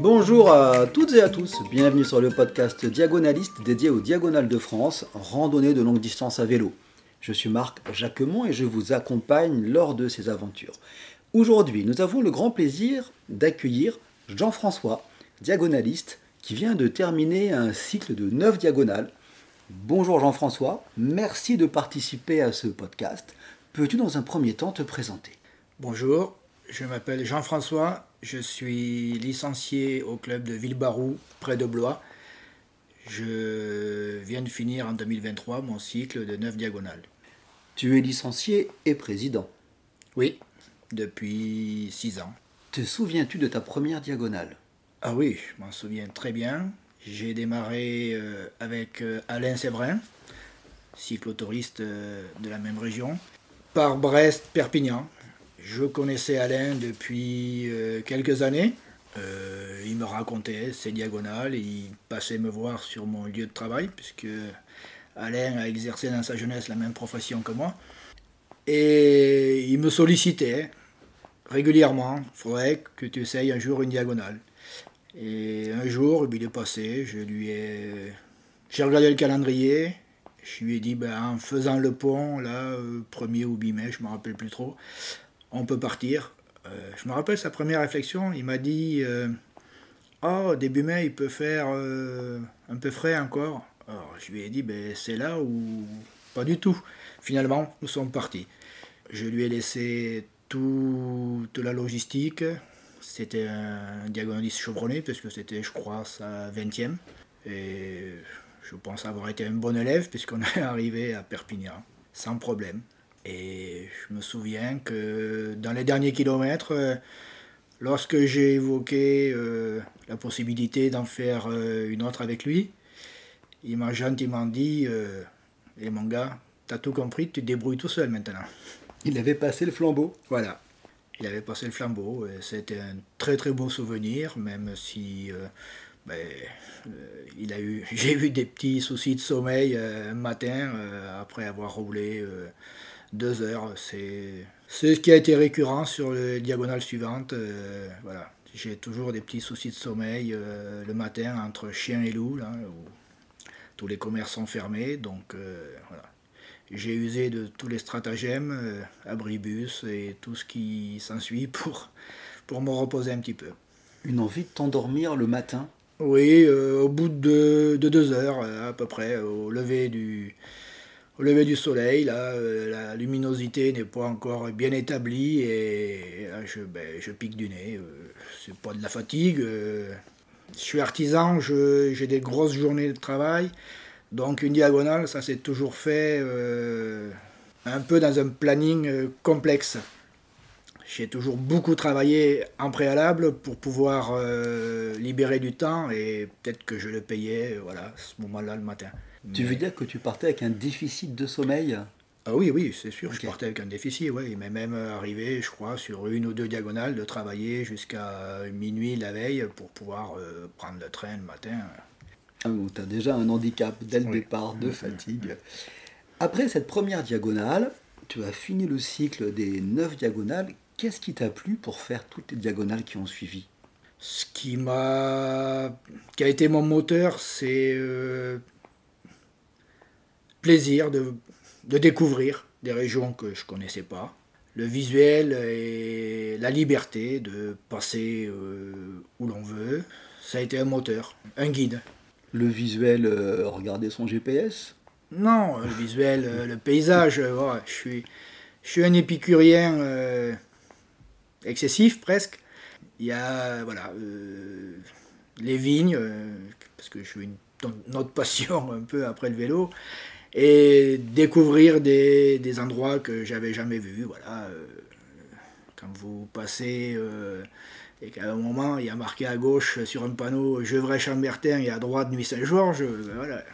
Bonjour à toutes et à tous, bienvenue sur le podcast Diagonaliste dédié aux Diagonales de France, randonnée de longue distance à vélo. Je suis Marc Jacquemont et je vous accompagne lors de ces aventures. Aujourd'hui, nous avons le grand plaisir d'accueillir Jean-François, diagonaliste, qui vient de terminer un cycle de 9 diagonales. Bonjour Jean-François, merci de participer à ce podcast. Peux-tu dans un premier temps te présenter ? Bonjour, je m'appelle Jean-François, je suis licencié au club de Villebarou, près de Blois. Je viens de finir en 2023 mon cycle de 9 diagonales. Tu es licencié et président. Oui, depuis 6 ans. Te souviens-tu de ta première diagonale ? Ah oui, je m'en souviens très bien. J'ai démarré avec Alain Séverin, cyclotouriste de la même région, par Brest-Perpignan. Je connaissais Alain depuis quelques années. Il me racontait ses diagonales, il passait me voir sur mon lieu de travail, puisque Alain a exercé dans sa jeunesse la même profession que moi. Et il me sollicitait régulièrement, il faudrait que tu essayes un jour une diagonale. Et un jour, il est passé, j'ai regardé le calendrier, je lui ai dit, en faisant le pont, là, 1er ou 8 mai, je ne me rappelle plus trop, on peut partir. Je me rappelle sa première réflexion, il m'a dit début mai il peut faire un peu frais encore. Alors je lui ai dit c'est là ou pas du tout. Finalement nous sommes partis. Je lui ai laissé toute la logistique. C'était un diagonaliste chevronné parce que c'était je crois sa 20e. Et je pense avoir été un bon élève puisqu'on est arrivé à Perpignan sans problème. Et je me souviens que dans les derniers kilomètres, lorsque j'ai évoqué la possibilité d'en faire une autre avec lui, il m'a gentiment dit mon gars, t'as tout compris, tu te débrouilles tout seul maintenant. » Il avait passé le flambeau. Voilà, il avait passé le flambeau. Et c'était un très très beau souvenir, même si j'ai eu des petits soucis de sommeil un matin après avoir roulé 2 heures. C'est ce qui a été récurrent sur les diagonales suivantes. Voilà. J'ai toujours des petits soucis de sommeil le matin entre chien et loup, là, où tous les commerces sont fermés. Donc voilà. J'ai usé de tous les stratagèmes, abribus et tout ce qui s'ensuit pour me reposer un petit peu. Une envie de t'endormir le matin ? Oui, au bout de 2 heures à peu près, au lever du soleil, là, la luminosité n'est pas encore bien établie et là, je pique du nez. C'est pas de la fatigue. Je suis artisan, j'ai des grosses journées de travail. Donc une diagonale, ça s'est toujours fait un peu dans un planning complexe. J'ai toujours beaucoup travaillé en préalable pour pouvoir libérer du temps et peut-être que je le payais à ce moment-là le matin. Tu veux dire que tu partais avec un déficit de sommeil ? Ah oui, c'est sûr, Okay. Je partais avec un déficit, ouais. Il m'est même arrivé, je crois, sur 1 ou 2 diagonales, de travailler jusqu'à minuit la veille pour pouvoir prendre le train le matin. Ah bon, tu as déjà un handicap dès le départ de fatigue. Après cette première diagonale, tu as fini le cycle des 9 diagonales. Qu'est-ce qui t'a plu pour faire toutes les diagonales qui ont suivi ? Ce qui a été mon moteur, c'est plaisir de découvrir des régions que je ne connaissais pas. Le visuel et la liberté de passer où l'on veut, ça a été un moteur, un guide. Le visuel, regarder son GPS ? Non, le visuel, le paysage, voilà, je suis un épicurien excessif presque. Il y a les vignes, parce que je suis une autre passion un peu après le vélo, et découvrir des endroits que j'avais jamais vus. Voilà, quand vous passez et qu'à un moment il y a marqué à gauche sur un panneau Gevrey-Chambertin et à droite Nuit-Saint-Georges, voilà.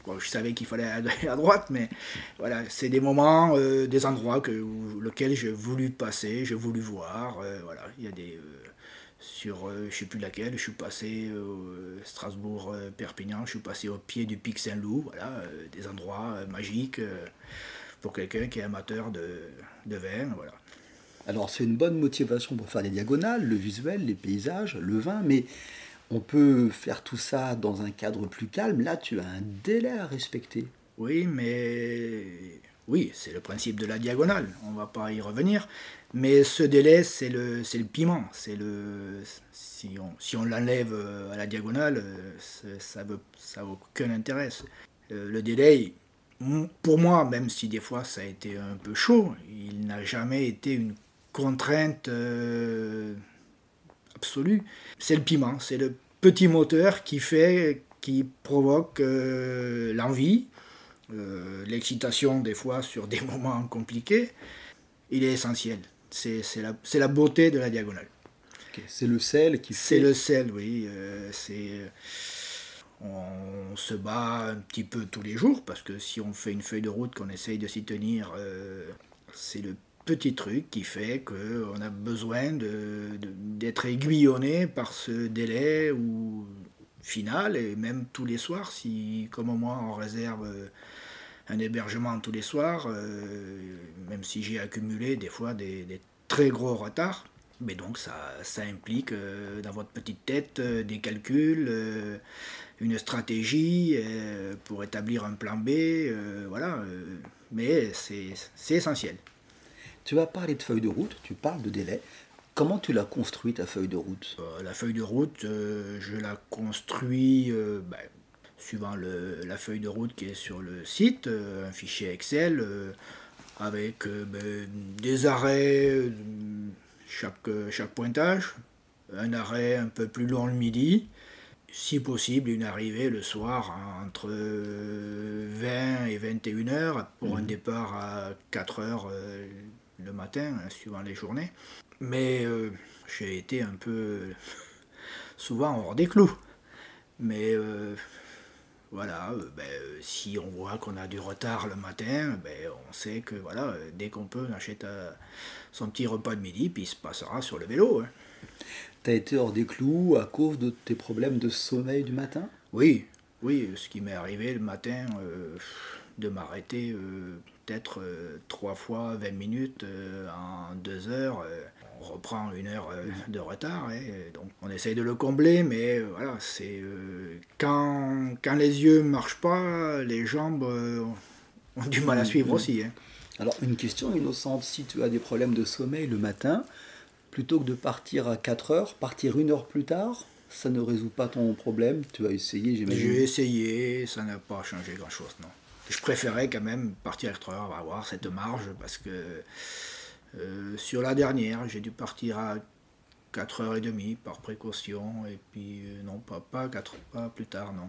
Bon, je savais qu'il fallait aller à droite, mais voilà, c'est des moments, des endroits lesquels j'ai voulu passer, j'ai voulu voir. Voilà, il y a des sur, je sais plus laquelle, je suis passé Strasbourg-Perpignan, je suis passé au pied du pic Saint-Loup. Voilà, des endroits magiques pour quelqu'un qui est amateur de vin. Voilà. Alors c'est une bonne motivation pour faire des diagonales, le visuel, les paysages, le vin, mais on peut faire tout ça dans un cadre plus calme. Là, tu as un délai à respecter. Oui, mais oui, c'est le principe de la diagonale, on va pas y revenir. Mais ce délai, c'est le piment. Si on l'enlève à la diagonale, ça a aucun intérêt. Le délai, pour moi, même si des fois ça a été un peu chaud, il n'a jamais été une contrainte absolue. C'est le piment, c'est le petit moteur qui provoque l'envie, l'excitation des fois sur des moments compliqués. Il est essentiel. C'est la beauté de la diagonale. Ok, c'est le sel qui C'est fait... le sel, oui. On se bat un petit peu tous les jours parce que si on fait une feuille de route qu'on essaye de s'y tenir, c'est le petit truc qui fait qu'on a besoin d'être aiguillonné par ce délai ou final, et même tous les soirs, si comme moi on réserve un hébergement tous les soirs, même si j'ai accumulé des fois des très gros retards. Mais donc ça implique dans votre petite tête des calculs, une stratégie pour établir un plan B, voilà. Mais c'est essentiel. Tu vas parler de feuille de route, tu parles de délai. Comment tu l'as construit ta feuille de route? La feuille de route, je la construis suivant la feuille de route qui est sur le site, un fichier Excel avec des arrêts chaque pointage, un arrêt un peu plus long le midi, si possible une arrivée le soir entre 20 et 21 heures pour un départ à 4 heures le matin, suivant les journées. Mais j'ai été un peu souvent hors des clous. Mais voilà, si on voit qu'on a du retard le matin, on sait que voilà, dès qu'on peut, on achète son petit repas de midi, puis il se passera sur le vélo. Hein. Tu as été hors des clous à cause de tes problèmes de sommeil du matin? Oui, oui, ce qui m'est arrivé le matin, de m'arrêter peut-être 3 fois 20 minutes en 2 heures. On reprend 1 heure de retard, hein, donc on essaye de le combler, mais voilà, c'est quand les yeux ne marchent pas, les jambes ont du mal à suivre aussi. Hein. Alors une question innocente, si tu as des problèmes de sommeil le matin, plutôt que de partir à 4 heures, partir 1 heure plus tard, ça ne résout pas ton problème. Tu as essayé, j'imagine. J'ai essayé, ça n'a pas changé grand-chose, non. Je préférais quand même partir à 4 heures, avoir cette marge, parce que sur la dernière, j'ai dû partir à 4h30 par précaution, et puis non, pas plus tard, non.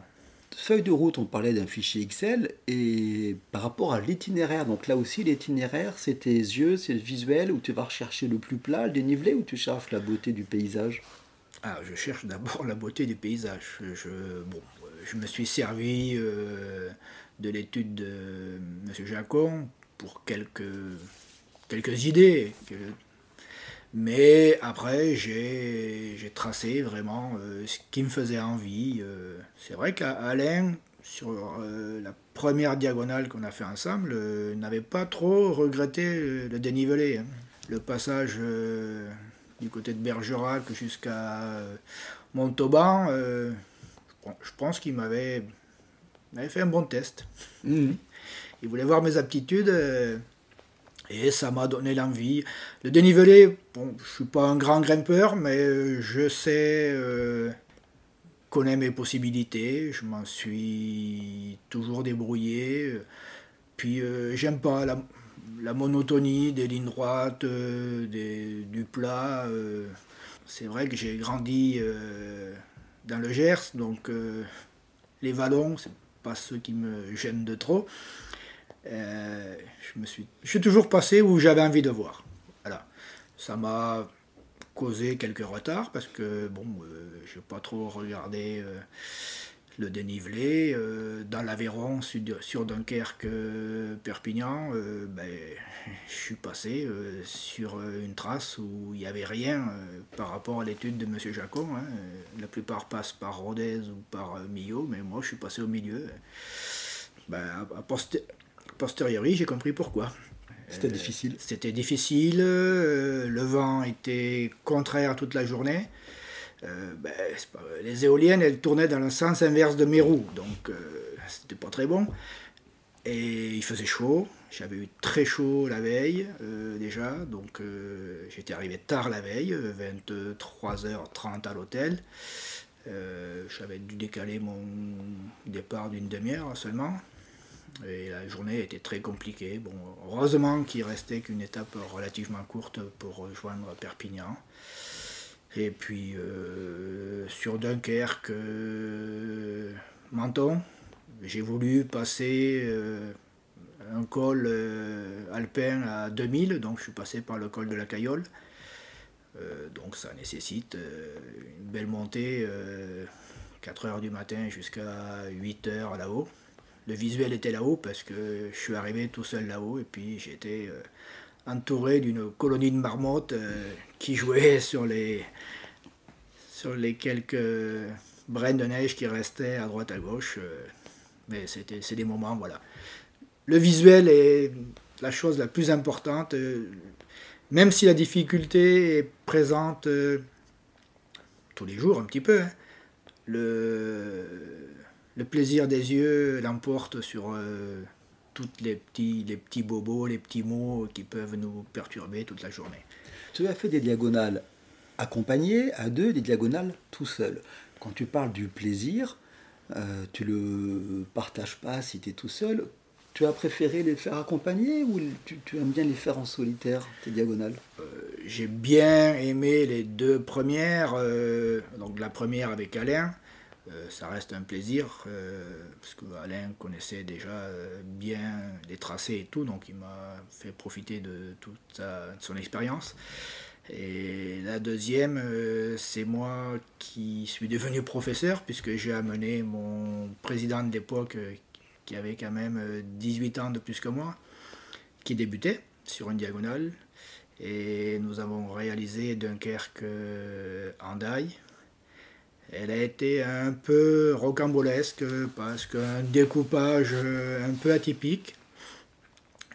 Feuille de route, on parlait d'un fichier Excel, et par rapport à l'itinéraire, donc là aussi l'itinéraire, c'est tes yeux, c'est le visuel, où tu vas rechercher le plus plat, le dénivelé, ou tu cherches la beauté du paysage? Ah, je cherche d'abord la beauté du paysage. Je me suis servi de l'étude de M. Jacon pour quelques idées. Mais après, j'ai tracé vraiment ce qui me faisait envie. C'est vrai qu'Alain, sur la première diagonale qu'on a fait ensemble, n'avait pas trop regretté le dénivelé. Hein. Le passage du côté de Bergerac jusqu'à Montauban, je pense qu'il m'avait fait un bon test. Mhm. Il voulait voir mes aptitudes et ça m'a donné l'envie. Le dénivelé, bon, je suis pas un grand grimpeur, mais je sais connais mes possibilités, je m'en suis toujours débrouillé. Puis j'aime pas la monotonie des lignes droites, du plat. C'est vrai que j'ai grandi dans le Gers, donc les vallons, c'est pas ceux qui me gênent de trop. Je suis toujours passé où j'avais envie de voir. Voilà. Ça m'a causé quelques retards parce que bon, je n'ai pas trop regardé le dénivelé. Dans l'Aveyron, sur Dunkerque, Perpignan, je suis passé sur une trace où il n'y avait rien par rapport à l'étude de M. Jacon. Hein. La plupart passent par Rodez ou par Millau, mais moi je suis passé au milieu. À posteriori, j'ai compris pourquoi. C'était difficile. C'était difficile, le vent était contraire toute la journée. Les éoliennes, elles tournaient dans le sens inverse de mes roues, donc c'était pas très bon. Et il faisait chaud, j'avais eu très chaud la veille déjà, donc j'étais arrivé tard la veille, 23h30 à l'hôtel. J'avais dû décaler mon départ d'une demi-heure seulement. Et la journée était très compliquée. Bon, heureusement qu'il restait qu'une étape relativement courte pour rejoindre Perpignan. Et puis sur Dunkerque, Menton, j'ai voulu passer un col alpin à 2000, donc je suis passé par le col de la Cayolle. Donc ça nécessite une belle montée, 4h du matin jusqu'à 8h là-haut. Le visuel était là-haut parce que je suis arrivé tout seul là-haut et puis j'étais entouré d'une colonie de marmottes qui jouaient sur les quelques brins de neige qui restaient à droite à gauche. Mais c'est des moments, voilà. Le visuel est la chose la plus importante, même si la difficulté est présente tous les jours un petit peu. Hein. Le plaisir des yeux l'emporte sur tous les petits bobos, les petits mots qui peuvent nous perturber toute la journée. Tu as fait des diagonales accompagnées, à deux, des diagonales tout seul. Quand tu parles du plaisir, tu le partages pas si tu es tout seul. Tu as préféré les faire accompagner ou tu aimes bien les faire en solitaire, tes diagonales? J'ai bien aimé les deux premières, donc la première avec Alain. Ça reste un plaisir, parce que Alain connaissait déjà bien les tracés et tout, donc il m'a fait profiter de toute son expérience. Et la deuxième, c'est moi qui suis devenu professeur, puisque j'ai amené mon président de l'époque, qui avait quand même 18 ans de plus que moi, qui débutait sur une diagonale. Et nous avons réalisé Dunkerque-Hendaye. Elle a été un peu rocambolesque parce qu'un découpage un peu atypique.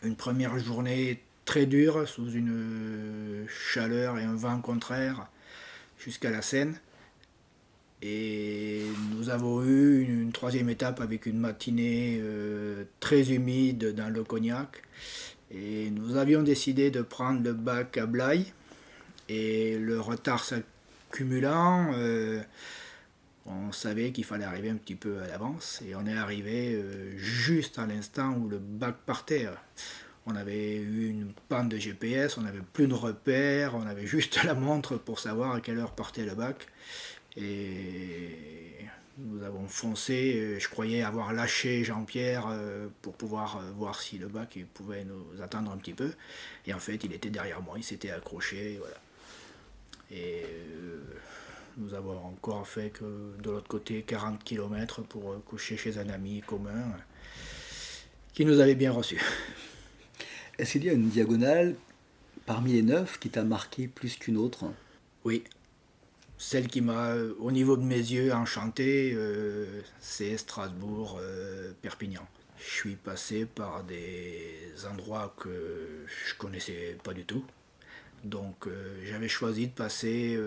Une première journée très dure sous une chaleur et un vent contraire jusqu'à la Seine. Et nous avons eu une troisième étape avec une matinée très humide dans le Cognac. Et nous avions décidé de prendre le bac à Blaye. Et le retard s'accumulant, on savait qu'il fallait arriver un petit peu à l'avance. Et on est arrivé juste à l'instant où le bac partait. On avait eu une panne de GPS, on n'avait plus de repères, on avait juste la montre pour savoir à quelle heure partait le bac. Et nous avons foncé, je croyais avoir lâché Jean-Pierre pour pouvoir voir si le bac pouvait nous attendre un petit peu. Et en fait, il était derrière moi, il s'était accroché, voilà. Et nous avons encore fait que de l'autre côté 40 km pour coucher chez un ami commun qui nous avait bien reçus. Est-ce qu'il y a une diagonale parmi les 9 qui t'a marqué plus qu'une autre? Oui. Celle qui m'a, au niveau de mes yeux, enchanté, c'est Strasbourg-Perpignan. Je suis passé par des endroits que je connaissais pas du tout. Donc j'avais choisi de passer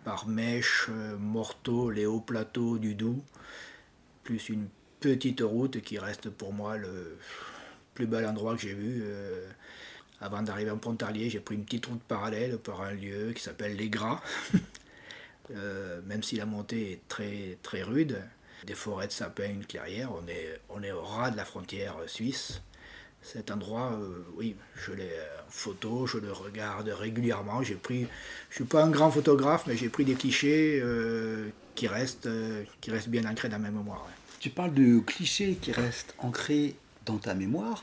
par Mèche, Morteau, les hauts plateaux du Doubs, plus une petite route qui reste pour moi le plus bel endroit que j'ai vu. Avant d'arriver en Pontarlier, j'ai pris une petite route parallèle par un lieu qui s'appelle Les Gras. Même si la montée est très, très rude, des forêts de sapins, une clairière, on est au ras de la frontière suisse. Cet endroit, oui, je l'ai en photo, je le regarde régulièrement. Je ne suis pas un grand photographe, mais j'ai pris des clichés qui restent bien ancrés dans ma mémoire. Ouais. Tu parles de clichés qui restent ancrés dans ta mémoire.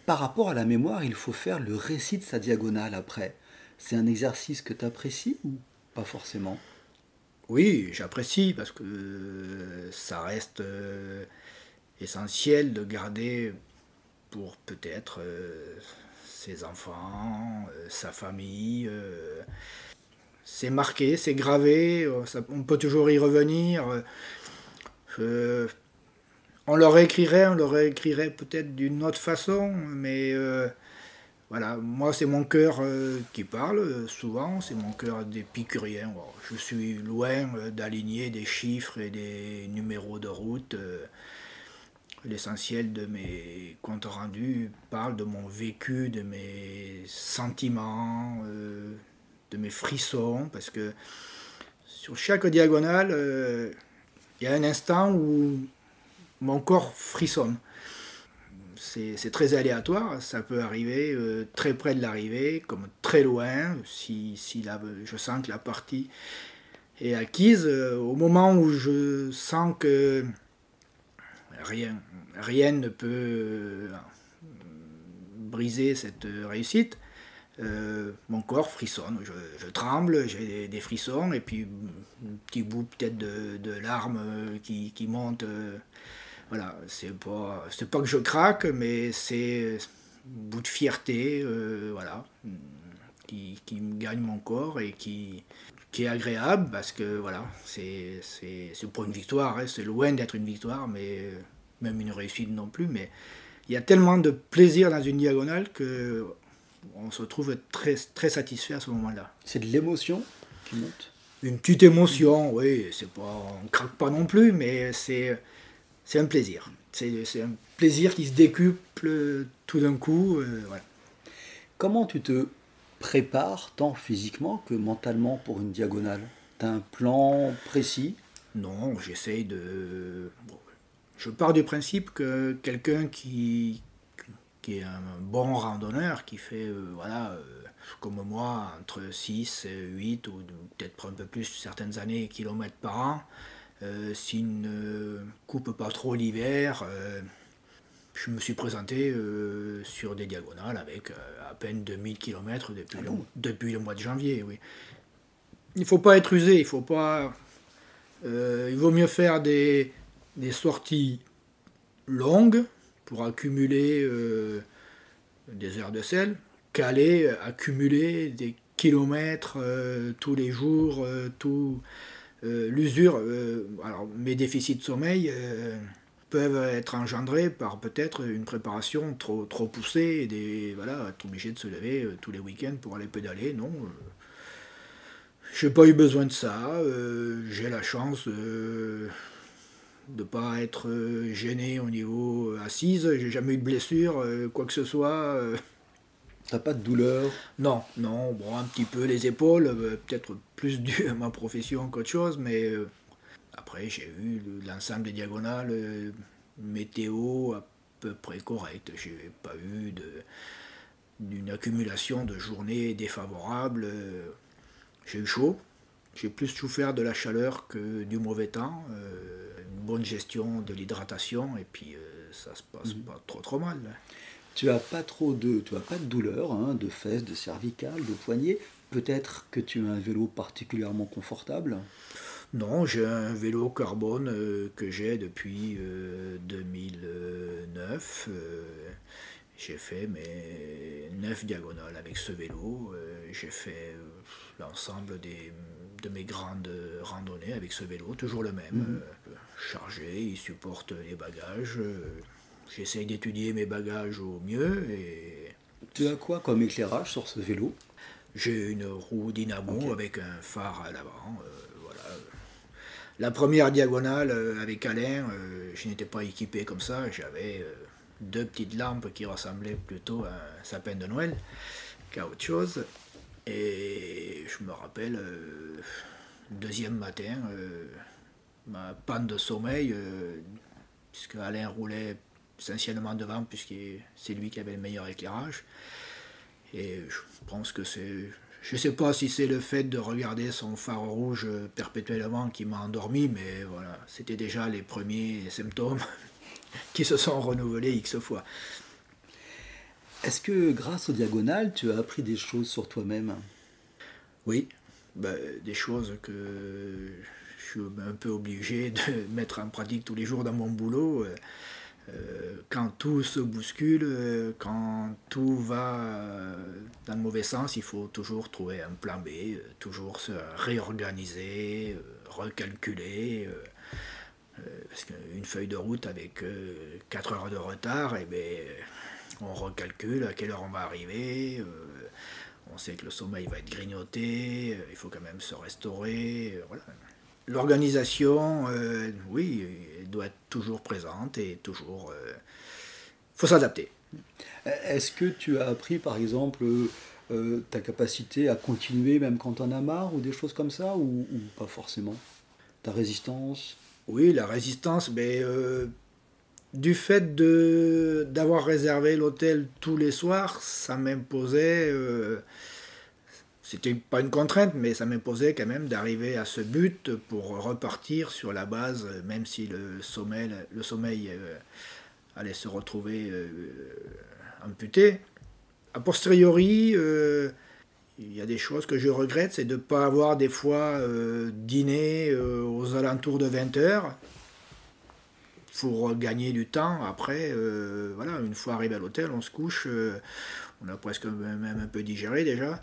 Par rapport à la mémoire, il faut faire le récit de sa diagonale après. C'est un exercice que tu apprécies ou pas forcément? Oui, j'apprécie parce que ça reste essentiel de garder pour peut-être ses enfants, sa famille. C'est marqué, c'est gravé, on peut toujours y revenir. on le réécrirait peut-être d'une autre façon, mais voilà, moi c'est mon cœur qui parle souvent, c'est mon cœur d'épicurien. Bon, je suis loin d'aligner des chiffres et des numéros de route. L'essentiel de mes comptes rendus parle de mon vécu, de mes sentiments, de mes frissons, parce que sur chaque diagonale, il y a un instant où mon corps frissonne. C'est très aléatoire, ça peut arriver très près de l'arrivée, comme très loin, si je sens que la partie est acquise. Au moment où je sens que rien ne peut briser cette réussite, mon corps frissonne, je tremble, j'ai des frissons, et puis un petit bout peut-être de larmes qui montent. Voilà, c'est pas que je craque, mais c'est un bout de fierté, voilà, qui me gagne mon corps et qui est agréable, parce que voilà, c'est pas une victoire, hein, c'est loin d'être une victoire, mais même une réussite non plus, mais il y a tellement de plaisir dans une diagonale que on se trouve très, très satisfait à ce moment-là. C'est de l'émotion qui monte? Une petite émotion, oui, c'est pas, on craque pas non plus, mais c'est un plaisir. C'est un plaisir qui se décuple tout d'un coup. Voilà. Comment tu te prépares tant physiquement que mentalement pour une diagonale? Tu as un plan précis? Non, j'essaye de... Bon, je pars du principe que quelqu'un qui est un bon randonneur, qui fait, voilà, comme moi, entre 6, 8 ou peut-être un peu plus certaines années kilomètres par an, s'il ne coupe pas trop l'hiver, je me suis présenté sur des diagonales avec à peine 2000 km depuis le mois de janvier. Oui. Il ne faut pas être usé, il faut pas. Il vaut mieux faire des sorties longues pour accumuler des heures de sel qu'aller accumuler des kilomètres tous les jours, l'usure. Alors mes déficits de sommeil peuvent être engendrés par peut-être une préparation trop poussée, et voilà, être obligé de se lever tous les week-ends pour aller pédaler. Non, j'ai pas eu besoin de ça. J'ai la chance de ne pas être gêné au niveau assise. J'ai jamais eu de blessure, quoi que ce soit. T'as pas de douleur? Non, bon, un petit peu les épaules, peut-être plus dû à ma profession qu'autre chose, mais après j'ai eu l'ensemble des diagonales, météo à peu près correcte. J'ai pas eu d'une accumulation de journées défavorables. J'ai eu chaud, j'ai plus souffert de la chaleur que du mauvais temps, une bonne gestion de l'hydratation, et puis ça se passe pas trop mal. Là. Tu as pas de douleur, hein, de fesses, de cervicales, de poignets. Peut-être que tu as un vélo particulièrement confortable? Non, j'ai un vélo carbone que j'ai depuis 2009. J'ai fait mes 9 diagonales avec ce vélo. J'ai fait l'ensemble de mes grandes randonnées avec ce vélo, toujours le même. Chargé, il supporte les bagages. J'essaye d'étudier mes bagages au mieux. Et Tu as quoi comme éclairage sur ce vélo? j'ai une roue dynamo avec un phare à l'avant. Voilà. La première diagonale avec Alain, je n'étais pas équipé comme ça. J'avais 2 petites lampes qui ressemblaient plutôt à un sapin de Noël qu'à autre chose. Et je me rappelle, le deuxième matin, ma panne de sommeil, puisque Alain roulait essentiellement devant, puisque c'est lui qui avait le meilleur éclairage. Et je pense que c'est... Je ne sais pas si c'est le fait de regarder son phare rouge perpétuellement qui m'a endormi, mais voilà, c'était déjà les premiers symptômes qui se sont renouvelés X fois. Est-ce que grâce aux diagonales, tu as appris des choses sur toi-même? Oui, des choses que je suis un peu obligé de mettre en pratique tous les jours dans mon boulot. Quand tout se bouscule, quand tout va dans le mauvais sens, il faut toujours trouver un plan B, toujours se réorganiser, recalculer. Parce qu'une feuille de route avec 4 heures de retard, eh bien, on recalcule à quelle heure on va arriver. On sait que le sommeil va être grignoté, il faut quand même se restaurer. Voilà. L'organisation, oui, elle doit être toujours présente et toujours... faut s'adapter. Est-ce que tu as appris, par exemple, ta capacité à continuer même quand on a marre ou des choses comme ça, ou pas forcément? Ta résistance? Oui, la résistance, mais du fait d'avoir réservé l'hôtel tous les soirs, ça m'imposait, c'était pas une contrainte, mais ça m'imposait quand même d'arriver à ce but pour repartir sur la base, même si le sommeil allait se retrouver amputé. A posteriori, il y a des choses que je regrette, c'est de ne pas avoir des fois dîné aux alentours de 20 heures pour gagner du temps. Après, voilà, une fois arrivé à l'hôtel, on se couche, on a presque même un peu digéré déjà.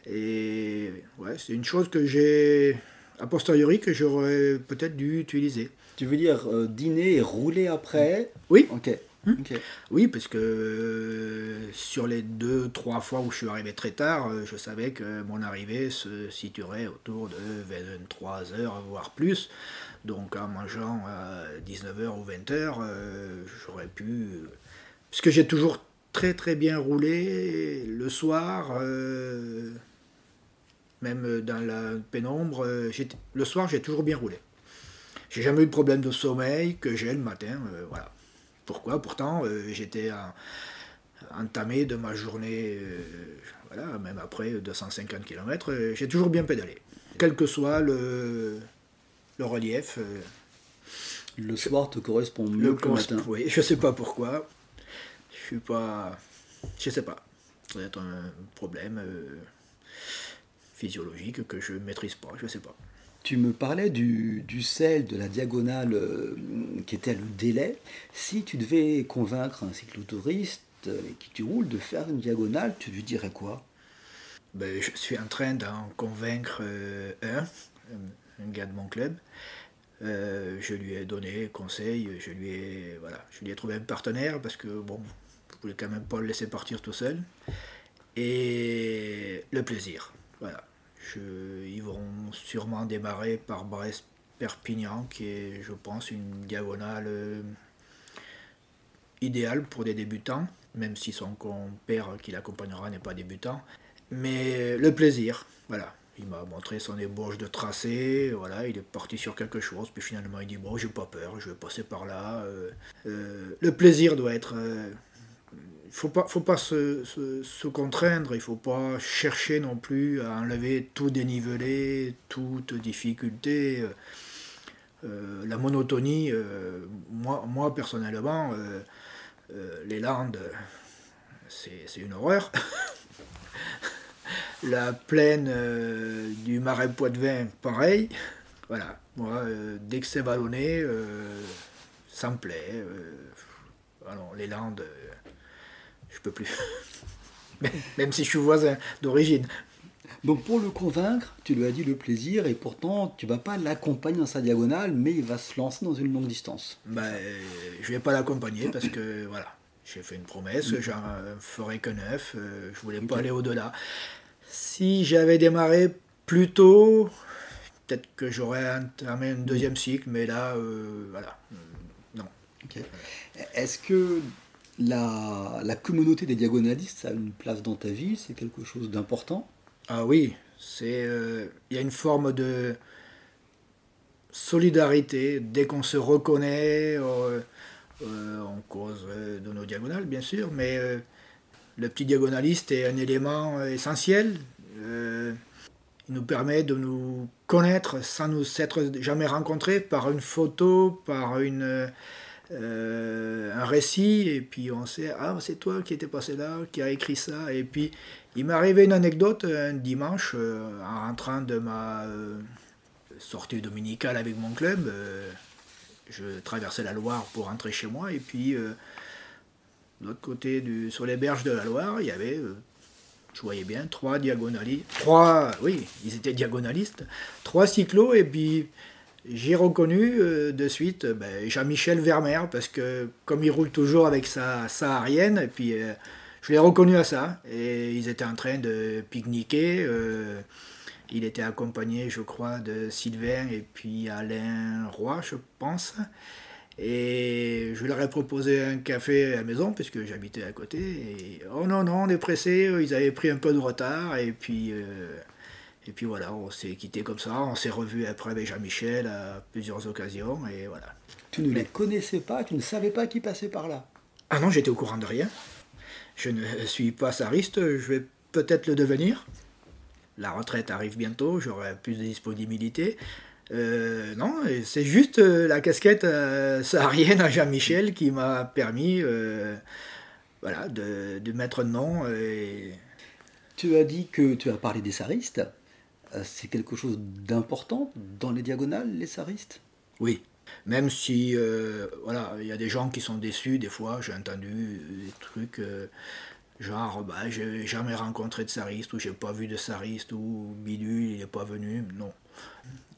Et ouais, c'est une chose que j'ai, a posteriori, que j'aurais peut-être dû utiliser. Tu veux dire dîner et rouler après? Oui. Ok. Okay. Oui, parce que sur les 2-3 fois où je suis arrivé très tard, je savais que mon arrivée se situerait autour de 23 heures, voire plus. Donc en mangeant à 19 heures ou 20 heures, j'aurais pu... Parce que j'ai toujours très très bien roulé le soir, même dans la pénombre. Le soir, j'ai toujours bien roulé. J'ai jamais eu de problème de sommeil que j'ai le matin, voilà. Pourquoi? Pourtant, j'étais entamé de ma journée, voilà, même après 250 km, j'ai toujours bien pédalé. Quel que soit le relief. Le soir te correspond mieux que le matin. Oui, je sais pas pourquoi. Je suis pas... Je sais pas. Ça doit être un problème physiologique que je maîtrise pas, je sais pas. Tu me parlais du sel, de la diagonale qui était le délai. Si tu devais convaincre un cyclotouriste avec qui tu roules de faire une diagonale, tu lui dirais quoi? Ben, je suis en train d'en convaincre un gars de mon club. Je lui ai donné conseil, je lui ai trouvé un partenaire parce que bon, je voulais quand même pas le laisser partir tout seul. Et le plaisir, voilà. Ils vont sûrement démarrer par Brest-Perpignan, qui est, je pense, une diagonale idéale pour des débutants, même si son compère qui l'accompagnera n'est pas débutant. Mais le plaisir, voilà. Il m'a montré son ébauche de tracé, voilà, il est parti sur quelque chose, puis finalement il dit bon, j'ai pas peur, je vais passer par là. Le plaisir doit être... faut pas se contraindre, il faut pas chercher non plus à enlever tout dénivelé, toute difficulté. La monotonie, moi personnellement, les Landes, c'est une horreur. La plaine du Marais Poitevin, pareil. Voilà, moi, dès que c'est vallonné, ça me plaît. Alors, les Landes, je peux plus. Même si je suis voisin d'origine. Donc pour le convaincre, tu lui as dit le plaisir, et pourtant tu vas pas l'accompagner dans sa diagonale, mais il va se lancer dans une longue distance. Ben, je vais pas l'accompagner parce que voilà, j'ai fait une promesse, j'en ferai que 9, je voulais pas aller au-delà. Si j'avais démarré plus tôt, peut-être que j'aurais entamé un deuxième cycle, mais là, voilà, non. Okay. Est-ce que la communauté des diagonalistes a une place dans ta vie? C'est quelque chose d'important? Ah oui, il y a une forme de solidarité. Dès qu'on se reconnaît, on cause de nos diagonales, bien sûr, mais le petit diagonaliste est un élément essentiel. Il nous permet de nous connaître sans nous s'être jamais rencontrés par une photo, par un récit, et puis on sait, ah, c'est toi qui étais passé là, qui a écrit ça. Et puis il m'est arrivé une anecdote un dimanche en rentrant de ma sortie dominicale avec mon club. Je traversais la Loire pour rentrer chez moi, et puis de l'autre côté, sur les berges de la Loire, il y avait, je voyais bien, 3 diagonalistes. 3, oui, ils étaient diagonalistes, 3 cyclos, et puis J'ai reconnu de suite Jean-Michel Vermeer, parce que comme il roule toujours avec sa saharienne, et puis je l'ai reconnu à ça, et ils étaient en train de pique-niquer. Il était accompagné, je crois, de Sylvain et puis Alain Roy, je pense. Et je leur ai proposé un café à la maison, puisque j'habitais à côté. Et oh non, non, on est pressé, ils avaient pris un peu de retard. Et puis voilà, on s'est quitté comme ça. On s'est revu après avec Jean-Michel à plusieurs occasions. Et voilà. Tu ne les connaissais pas, tu ne savais pas qui passait par là? Ah non, j'étais au courant de rien. Je ne suis pas sariste, je vais peut-être le devenir. La retraite arrive bientôt, j'aurai plus de disponibilité. Non, c'est juste la casquette saharienne à Jean-Michel qui m'a permis voilà, de mettre le nom. Tu as dit que tu as parlé des saristes. C'est quelque chose d'important dans les diagonales, les saristes? Oui, même si voilà, il y a des gens qui sont déçus, des fois j'ai entendu des trucs genre j'ai jamais rencontré de sariste, ou j'ai pas vu de sariste, ou bidule, il n'est pas venu. Non.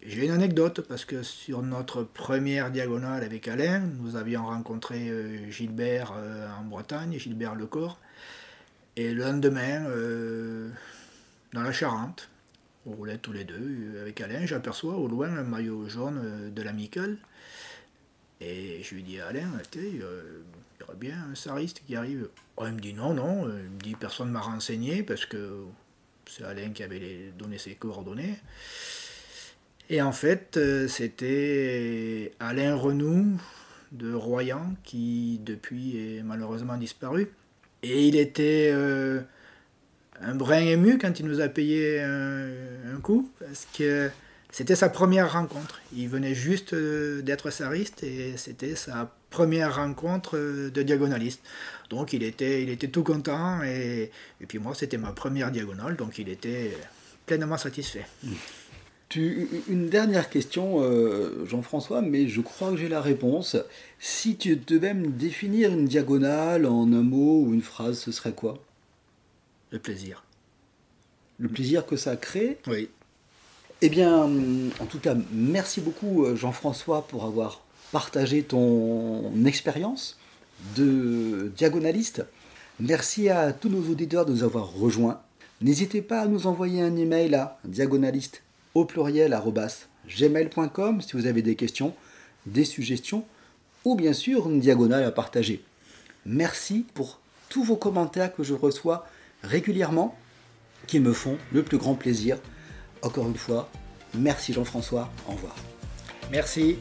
J'ai une anecdote, parce que sur notre première diagonale avec Alain, nous avions rencontré Gilbert en Bretagne, Gilbert Lecor, et le lendemain, dans la Charente, on roulait tous les deux avec Alain, j'aperçois au loin un maillot jaune de l'Amical, et je lui dis à Alain, il y aurait bien un sariste qui arrive. Oh, il me dit non, non, il me dit personne ne m'a renseigné, parce que c'est Alain qui avait donné ses coordonnées. Et en fait, c'était Alain Renoux de Royan, qui depuis est malheureusement disparu. Et il était un brin ému quand il nous a payé un coup, parce que c'était sa première rencontre. Il venait juste d'être sariste, et c'était sa première rencontre de diagonaliste. Donc il était tout content, et puis moi c'était ma première diagonale, donc il était pleinement satisfait. Une dernière question, Jean-François, mais je crois que j'ai la réponse. Si tu devais me définir une diagonale en un mot ou une phrase, ce serait quoi? Le plaisir. Le plaisir que ça crée? Oui. Eh bien, en tout cas, merci beaucoup Jean-François pour avoir partagé ton expérience de diagonaliste. Merci à tous nos auditeurs de nous avoir rejoints. N'hésitez pas à nous envoyer un email à diagonaliste au pluriel @gmail.com si vous avez des questions, des suggestions ou bien sûr une diagonale à partager. Merci pour tous vos commentaires que je reçois régulièrement, qui me font le plus grand plaisir. Encore une fois, merci Jean-François, au revoir. Merci.